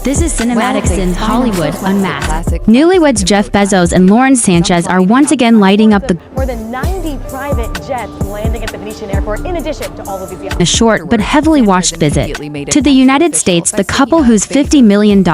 This is Cinematics in Hollywood Unmasked. Newlyweds Jeff Bezos and Lauren Sanchez are once again lighting up the more than 90 private jets landing at the Venetian airport, in addition to all of these. a short but heavily watched visit to the United States. The couple, whose $50 million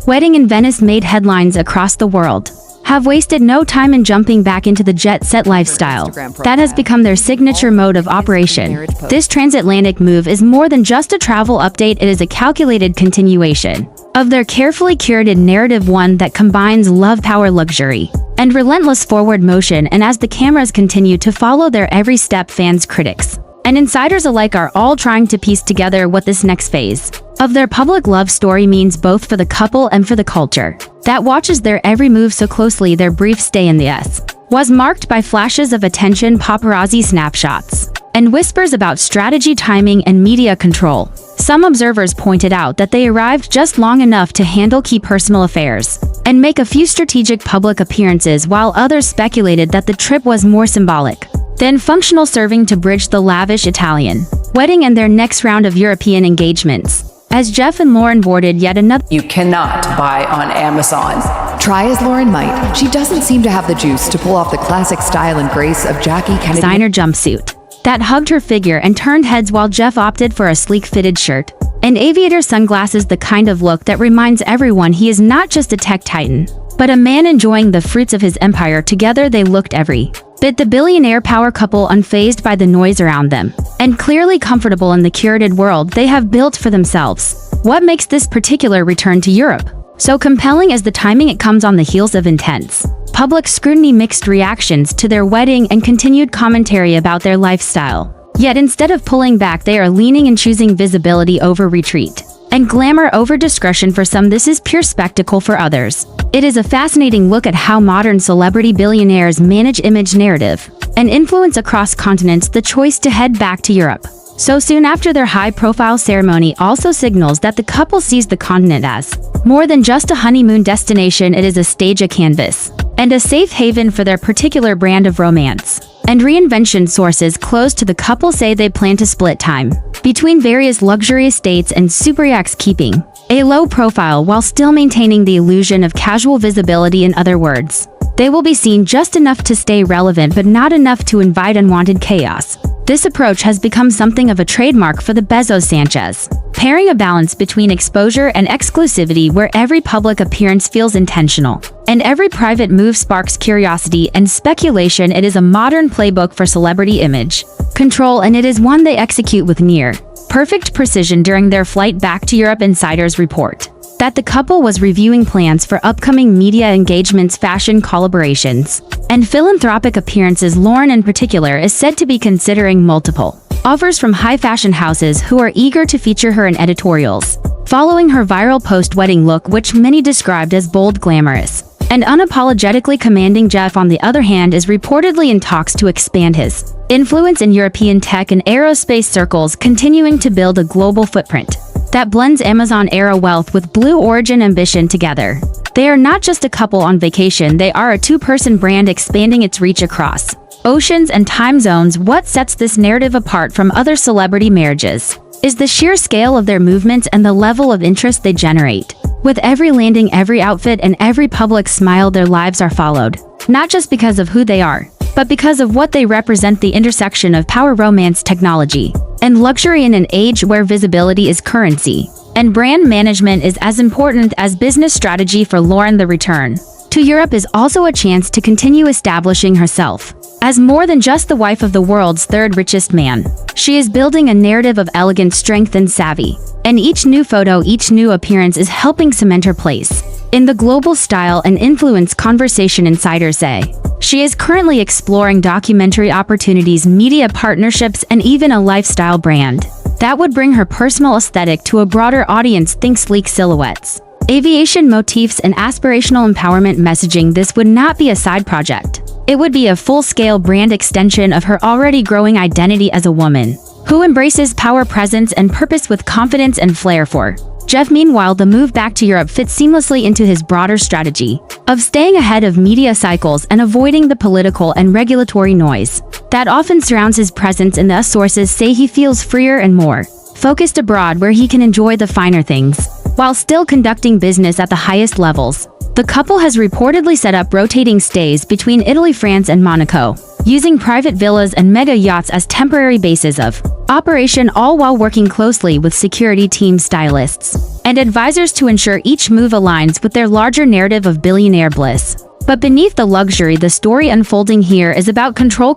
wedding in Venice made headlines across the world, have wasted no time in jumping back into the jet-set lifestyle that has become their signature mode of operation. This transatlantic move is more than just a travel update. It is a calculated continuation of their carefully curated narrative, one that combines love, power, luxury, and relentless forward motion. And as the cameras continue to follow their every step, fans, critics, and insiders alike are all trying to piece together what this next phase of their public love story means, both for the couple and for the culture that watches their every move so closely. Their brief stay in the US was marked by flashes of attention, paparazzi snapshots, and whispers about strategy, timing, and media control. Some observers pointed out that they arrived just long enough to handle key personal affairs and make a few strategic public appearances, while others speculated that the trip was more symbolic than functional, serving to bridge the lavish Italian wedding and their next round of European engagements. As Jeff and Lauren boarded yet another You cannot buy on Amazon. Try as Lauren might, she doesn't seem to have the juice to pull off the classic style and grace of Jackie Kennedy designer jumpsuit that hugged her figure and turned heads, while Jeff opted for a sleek fitted shirt and aviator sunglasses, the kind of look that reminds everyone he is not just a tech titan, but a man enjoying the fruits of his empire. Together they looked every bit the billionaire power couple, unfazed by the noise around them, and clearly comfortable in the curated world they have built for themselves. What makes this particular return to Europe so compelling is the timing. It comes on the heels of intense public scrutiny, mixed reactions to their wedding, and continued commentary about their lifestyle. Yet instead of pulling back, they are leaning and choosing visibility over retreat, and glamour over discretion. For some, this is pure spectacle. For others, it is a fascinating look at how modern celebrity billionaires manage image, narrative, and influence across continents. The choice to head back to Europe so soon after their high-profile ceremony also signals that the couple sees the continent as more than just a honeymoon destination. It is a stage, a canvas, and a safe haven for their particular brand of romance and reinvention. Sources close to the couple say they plan to split time between various luxury estates and super yachts, keeping a low profile while still maintaining the illusion of casual visibility. In other words, they will be seen just enough to stay relevant, but not enough to invite unwanted chaos. This approach has become something of a trademark for the Bezos-Sanchez, pairing a balance between exposure and exclusivity, where every public appearance feels intentional and every private move sparks curiosity and speculation. It is a modern playbook for celebrity image control, and it is one they execute with near perfect precision. During their flight back to Europe, insiders report that the couple was reviewing plans for upcoming media engagements, fashion collaborations, and philanthropic appearances. Lauren, in particular, is said to be considering multiple offers from high fashion houses who are eager to feature her in editorials, following her viral post-wedding look, which many described as bold, glamorous, and unapologetically commanding. Jeff, on the other hand, is reportedly in talks to expand his influence in European tech and aerospace circles, continuing to build a global footprint that blends Amazon-era wealth with Blue Origin ambition. Together, they are not just a couple on vacation, they are a two-person brand expanding its reach across oceans and time zones. What sets this narrative apart from other celebrity marriages is the sheer scale of their movements and the level of interest they generate. With every landing, every outfit, and every public smile, their lives are followed, not just because of who they are, but because of what they represent: the intersection of power, romance, technology, and luxury in an age where visibility is currency and brand management is as important as business strategy. For Lauren, the return to Europe is also a chance to continue establishing herself as more than just the wife of the world's third richest man. She is building a narrative of elegance, strength, and savvy, and each new photo, each new appearance is helping cement her place in the global style and influence conversation. Insiders say she is currently exploring documentary opportunities, media partnerships, and even a lifestyle brand that would bring her personal aesthetic to a broader audience. Think sleek silhouettes, aviation motifs, and aspirational empowerment messaging. This would not be a side project. It would be a full-scale brand extension of her already growing identity as a woman who embraces power, presence, and purpose with confidence and flair. For Jeff, meanwhile, the move back to Europe fits seamlessly into his broader strategy of staying ahead of media cycles and avoiding the political and regulatory noise that often surrounds his presence in the US. Sources say he feels freer and more focused abroad, where he can enjoy the finer things while still conducting business at the highest levels. The couple has reportedly set up rotating stays between Italy, France, and Monaco, using private villas and mega yachts as temporary bases of operation, all while working closely with security team stylists and advisors to ensure each move aligns with their larger narrative of billionaire bliss. But beneath the luxury, the story unfolding here is about control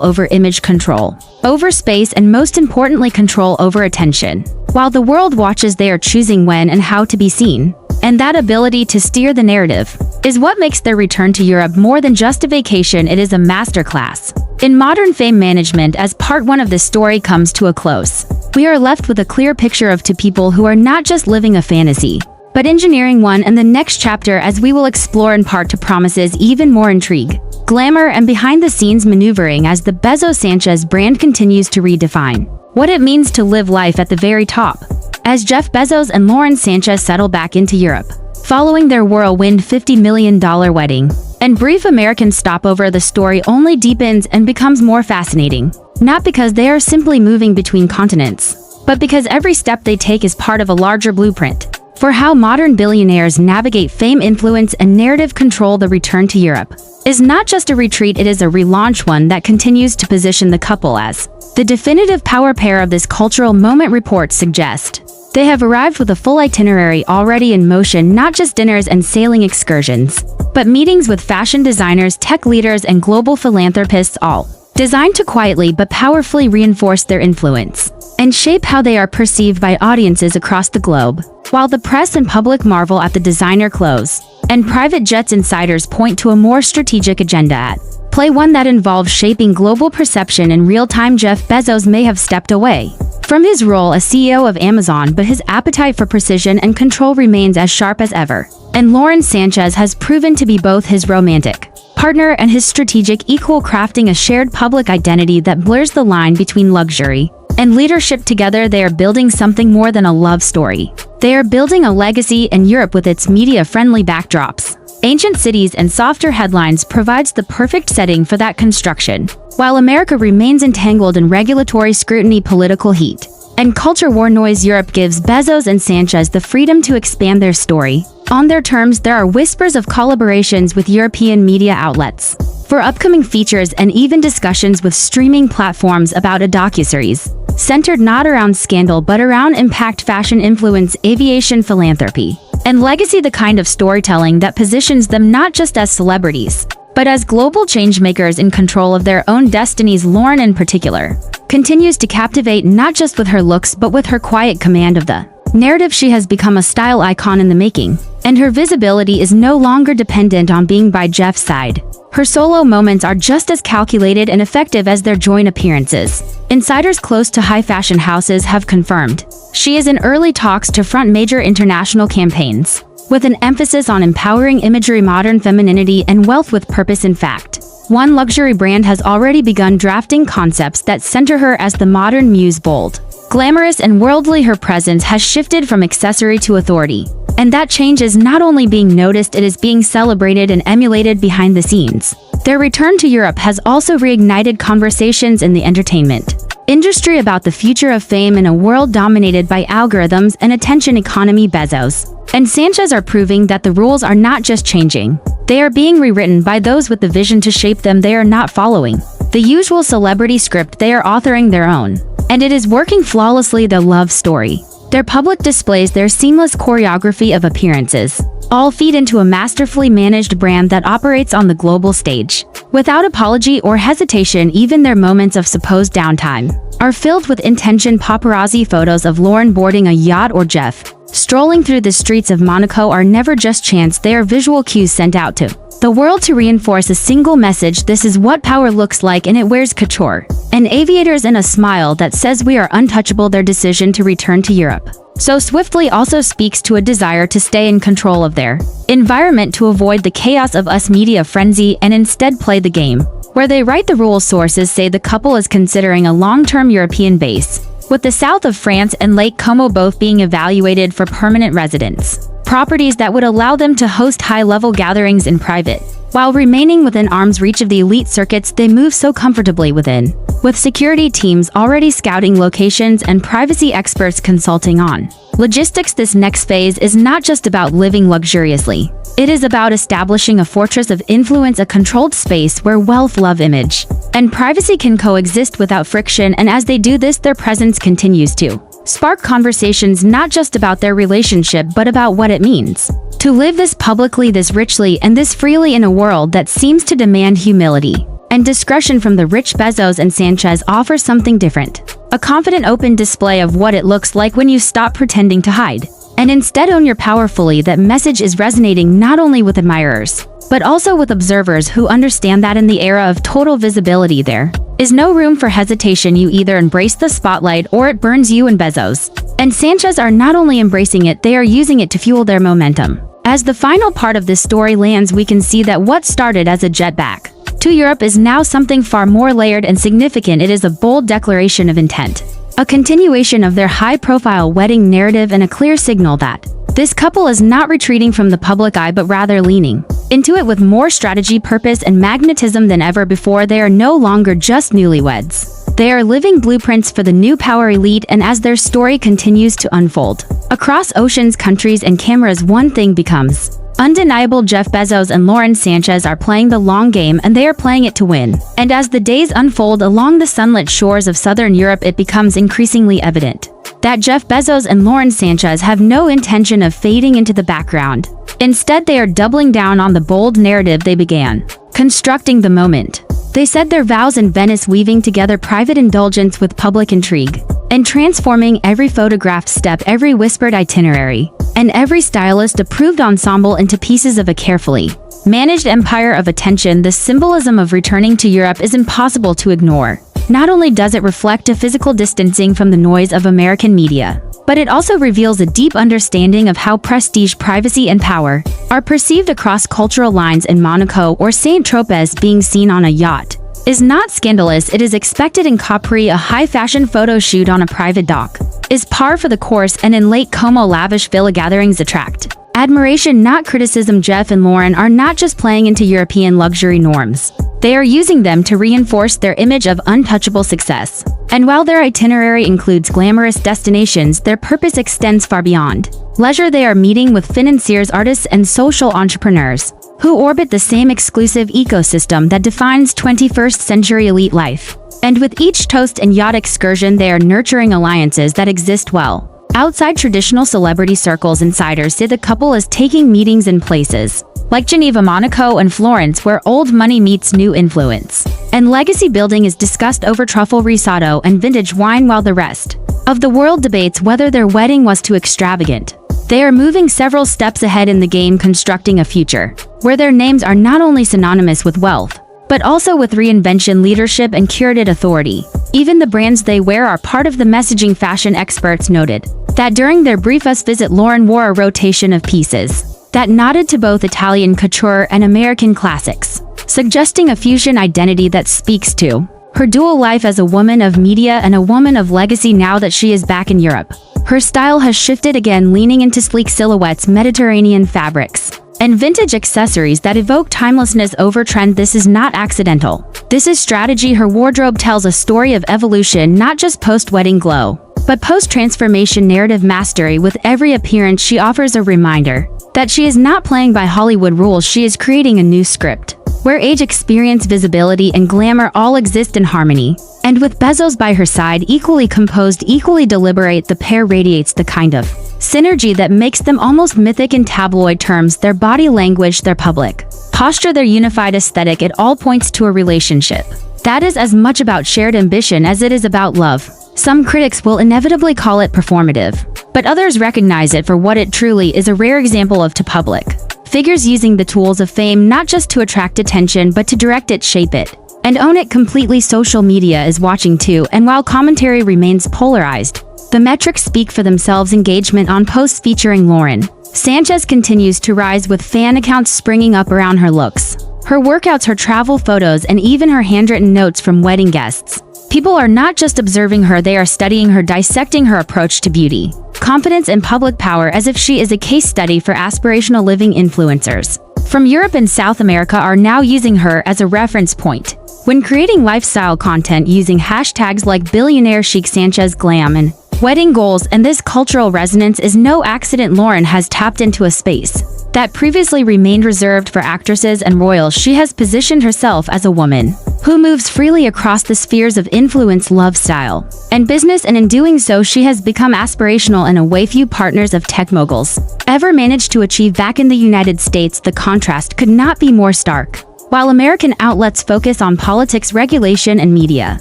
over image, control over space, and most importantly, control over attention. While the world watches, they are choosing when and how to be seen. And that ability to steer the narrative is what makes their return to Europe more than just a vacation. It is a masterclass in modern fame management. As part one of this story comes to a close, we are left with a clear picture of two people who are not just living a fantasy, but engineering one. And the next chapter, as we will explore in part two, promises even more intrigue, glamour, and behind-the-scenes maneuvering as the Bezos Sanchez brand continues to redefine what it means to live life at the very top. As Jeff Bezos and Lauren Sanchez settle back into Europe, following their whirlwind $50 million wedding and brief American stopover, the story only deepens and becomes more fascinating. Not because they are simply moving between continents, but because every step they take is part of a larger blueprint for how modern billionaires navigate fame, influence, and narrative control. The return to Europe is not just a retreat, it is a relaunch, one that continues to position the couple as the definitive power pair of this cultural moment. Reports suggest they have arrived with a full itinerary already in motion, not just dinners and sailing excursions, but meetings with fashion designers, tech leaders, and global philanthropists, all designed to quietly but powerfully reinforce their influence and shape how they are perceived by audiences across the globe. While the press and public marvel at the designer clothes and private jets, insiders point to a more strategic agenda at play, one that involves shaping global perception in real time. Jeff Bezos may have stepped away from his role as CEO of Amazon, but his appetite for precision and control remains as sharp as ever. And Lauren Sanchez has proven to be both his romantic partner and his strategic equal, crafting a shared public identity that blurs the line between luxury and leadership. Together, they are building something more than a love story. They are building a legacy, and Europe, with its media-friendly backdrops, ancient cities, and softer headlines, provides the perfect setting for that construction. While America remains entangled in regulatory scrutiny, political heat, and culture war noise, Europe gives Bezos and Sanchez the freedom to expand their story on their terms. There are whispers of collaborations with European media outlets for upcoming features, and even discussions with streaming platforms about a docuseries centered not around scandal but around impact, fashion, influence, aviation, philanthropy, and legacy. The kind of storytelling that positions them not just as celebrities, but as global changemakers in control of their own destinies. Lauren, in particular, continues to captivate, not just with her looks but with her quiet command of the narrative. She has become a style icon in the making, and her visibility is no longer dependent on being by Jeff's side. Her solo moments are just as calculated and effective as their joint appearances. Insiders close to high fashion houses have confirmed she is in early talks to front major international campaigns, with an emphasis on empowering imagery, modern femininity, and wealth with purpose. In fact, one luxury brand has already begun drafting concepts that center her as the modern muse, bold, glamorous, and worldly. Her presence has shifted from accessory to authority, and that change is not only being noticed, it is being celebrated and emulated behind the scenes. Their return to Europe has also reignited conversations in the entertainment industry about the future of fame in a world dominated by algorithms and attention economy. Bezos and Sanchez are proving that the rules are not just changing, they are being rewritten by those with the vision to shape them. They are not following the usual celebrity script, they are authoring their own, and it is working flawlessly. Their love story, their public displays, their seamless choreography of appearances, all feed into a masterfully managed brand that operates on the global stage without apology or hesitation. Even their moments of supposed downtime are filled with intention. Paparazzi photos of Lauren boarding a yacht or Jeff strolling through the streets of Monaco are never just chance, they are visual cues sent out to the world to reinforce a single message: this is what power looks like, and it wears couture and aviators and a smile that says we are untouchable. Their decision to return to Europe so swiftly also speaks to a desire to stay in control of their environment, to avoid the chaos of us media frenzy and instead play the game where they write the rules. Sources say the couple is considering a long-term European base, with the south of France and Lake Como both being evaluated for permanent residence properties that would allow them to host high-level gatherings in private While remaining within arm's reach of the elite circuits they move so comfortably within, with security teams already scouting locations and privacy experts consulting on logistics. This next phase is not just about living luxuriously. It is about establishing a fortress of influence, a controlled space where wealth, love, image, and privacy can coexist without friction, and as they do this, their presence continues to spark conversations not just about their relationship but about what it means to live this publicly, this richly, and this freely in a world that seems to demand humility and discretion from the rich. Bezos and Sanchez offer something different. A confident, open display of what it looks like when you stop pretending to hide and instead own your power fully. That message is resonating not only with admirers, but also with observers who understand that in the era of total visibility there is no room for hesitation. You either embrace the spotlight or it burns you, and Bezos and Sanchez are not only embracing it, they are using it to fuel their momentum. As the final part of this story lands, we can see that what started as a jet back to Europe is now something far more layered and significant. It is a bold declaration of intent, a continuation of their high-profile wedding narrative, and a clear signal that this couple is not retreating from the public eye but rather leaning into it with more strategy, purpose, and magnetism than ever before. They are no longer just newlyweds. They are living blueprints for the new power elite, and as their story continues to unfold across oceans, countries, and cameras, one thing becomes undeniable: Jeff Bezos and Lauren Sanchez are playing the long game, and they are playing it to win. And as the days unfold along the sunlit shores of southern Europe, it becomes increasingly evident that Jeff Bezos and Lauren Sanchez have no intention of fading into the background. Instead, they are doubling down on the bold narrative they began constructing the moment they said their vows in Venice, weaving together private indulgence with public intrigue, and transforming every photographed step, every whispered itinerary, and every stylist-approved ensemble into pieces of a carefully managed empire of attention. The symbolism of returning to Europe is impossible to ignore. Not only does it reflect a physical distancing from the noise of American media, but it also reveals a deep understanding of how prestige, privacy, and power are perceived across cultural lines. In Monaco or Saint-Tropez, being seen on a yacht is not scandalous. It is expected. In Capri, a high-fashion photo shoot on a private dock is par for the course, and in Lake Como, lavish villa gatherings attract admiration, not criticism. Jeff and Lauren are not just playing into European luxury norms. They are using them to reinforce their image of untouchable success. And while their itinerary includes glamorous destinations, their purpose extends far beyond leisure. They are meeting with financiers, artists, and social entrepreneurs who orbit the same exclusive ecosystem that defines 21st century elite life. And with each toast and yacht excursion, they are nurturing alliances that exist well outside traditional celebrity circles. Insiders say the couple is taking meetings in places like Geneva, Monaco, and Florence, where old money meets new influence, and legacy building is discussed over truffle risotto and vintage wine, while the rest of the world debates whether their wedding was too extravagant. They are moving several steps ahead in the game, constructing a future where their names are not only synonymous with wealth, but also with reinvention, leadership, and curated authority. Even the brands they wear are part of the messaging. Fashion experts noted that during their brief US visit, Lauren wore a rotation of pieces that nodded to both Italian couture and American classics, suggesting a fusion identity that speaks to her dual life as a woman of media and a woman of legacy. Now that she is back in Europe, her style has shifted again, leaning into sleek silhouettes, Mediterranean fabrics, and vintage accessories that evoke timelessness over trend. This is not accidental. This is strategy. Her wardrobe tells a story of evolution, not just post-wedding glow, but post-transformation narrative mastery. With every appearance, she offers a reminder that she is not playing by Hollywood rules. She is creating a new script where age, experience, visibility, and glamour all exist in harmony. And with Bezos by her side, equally composed, equally deliberate, the pair radiates the kind of synergy that makes them almost mythic in tabloid terms. Their body language, their public posture, their unified aesthetic, it all points to a relationship that is as much about shared ambition as it is about love. Some critics will inevitably call it performative, but others recognize it for what it truly is, a rare example of public figures using the tools of fame not just to attract attention but to direct it, shape it, and own it completely. Social media is watching too, and while commentary remains polarized, the metrics speak for themselves. Engagement on posts featuring Lauren Sanchez continues to rise, with fan accounts springing up around her looks, her workouts, her travel photos, and even her handwritten notes from wedding guests. People are not just observing her, they are studying her, dissecting her approach to beauty, confidence, and public power as if she is a case study for aspirational living influencers. from Europe and South America are now using her as a reference point when creating lifestyle content using hashtags like billionaire chic Sanchez glam and wedding goals. And this cultural resonance is no accident. Lauren has tapped into a space that previously remained reserved for actresses and royals. She has positioned herself as a woman who moves freely across the spheres of influence, love, style, and business, and in doing so she has become aspirational in a way few partners of tech moguls ever managed to achieve. Back in the United States, the contrast could not be more stark. While American outlets focus on politics, regulation, and media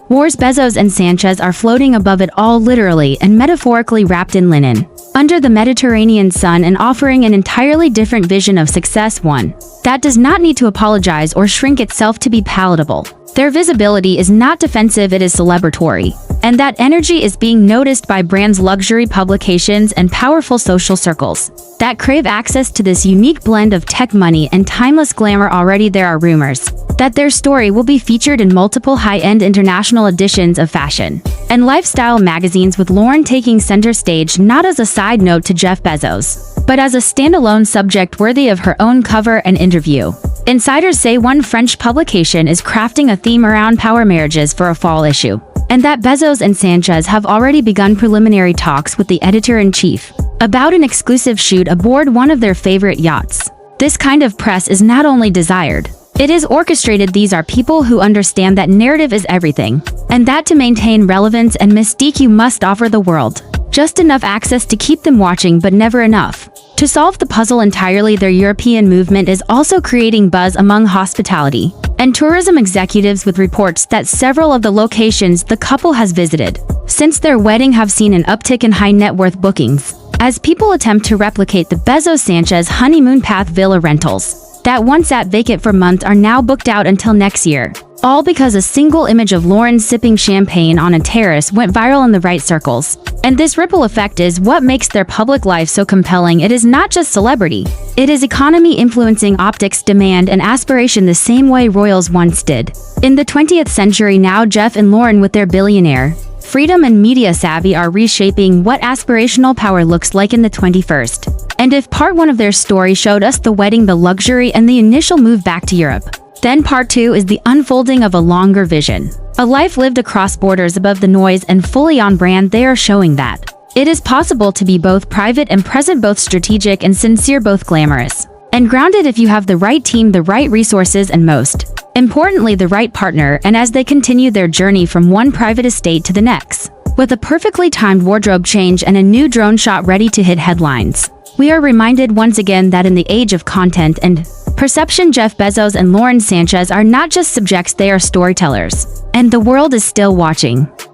wars, Bezos and Sanchez are floating above it all, literally and metaphorically wrapped in linen, under the Mediterranean sun, and offering an entirely different vision of success, one that does not need to apologize or shrink itself to be palatable. Their visibility is not defensive, it is celebratory, and that energy is being noticed by brands, luxury publications, and powerful social circles that crave access to this unique blend of tech money and timeless glamour. Already there are rumors that their story will be featured in multiple high-end international editions of fashion and lifestyle magazines, with Lauren taking center stage not as a side note to Jeff Bezos, but as a standalone subject worthy of her own cover and interview. Insiders say one French publication is crafting a theme around power marriages for a fall issue, and that Bezos and Sanchez have already begun preliminary talks with the editor-in-chief about an exclusive shoot aboard one of their favorite yachts. This kind of press is not only desired, it is orchestrated. These are people who understand that narrative is everything, and that to maintain relevance and mystique you must offer the world just enough access to keep them watching, but never enough to solve the puzzle entirely. Their European movement is also creating buzz among hospitality and tourism executives, with reports that several of the locations the couple has visited since their wedding have seen an uptick in high net worth bookings as people attempt to replicate the Bezos-Sanchez honeymoon path. Villa rentals that once sat vacant for months are now booked out until next year, all because a single image of Lauren sipping champagne on a terrace went viral in the right circles. And this ripple effect is what makes their public life so compelling. It is not just celebrity, it is economy influencing optics, demand, and aspiration the same way royals once did. In the 20th century, now Jeff and Lauren, with their billionaire freedom and media savvy, are reshaping what aspirational power looks like in the 21st. And if part 1 of their story showed us the wedding, the luxury, and the initial move back to Europe, then part 2 is the unfolding of a longer vision. A life lived across borders, above the noise, and fully on brand. They are showing that it is possible to be both private and present, both strategic and sincere, both glamorous and grounded, if you have the right team, the right resources, and most importantly, the right partner. And as they continue their journey from one private estate to the next, with a perfectly timed wardrobe change and a new drone shot ready to hit headlines, we are reminded once again that in the age of content and perception, Jeff Bezos and Lauren Sanchez are not just subjects, they are storytellers. And the world is still watching.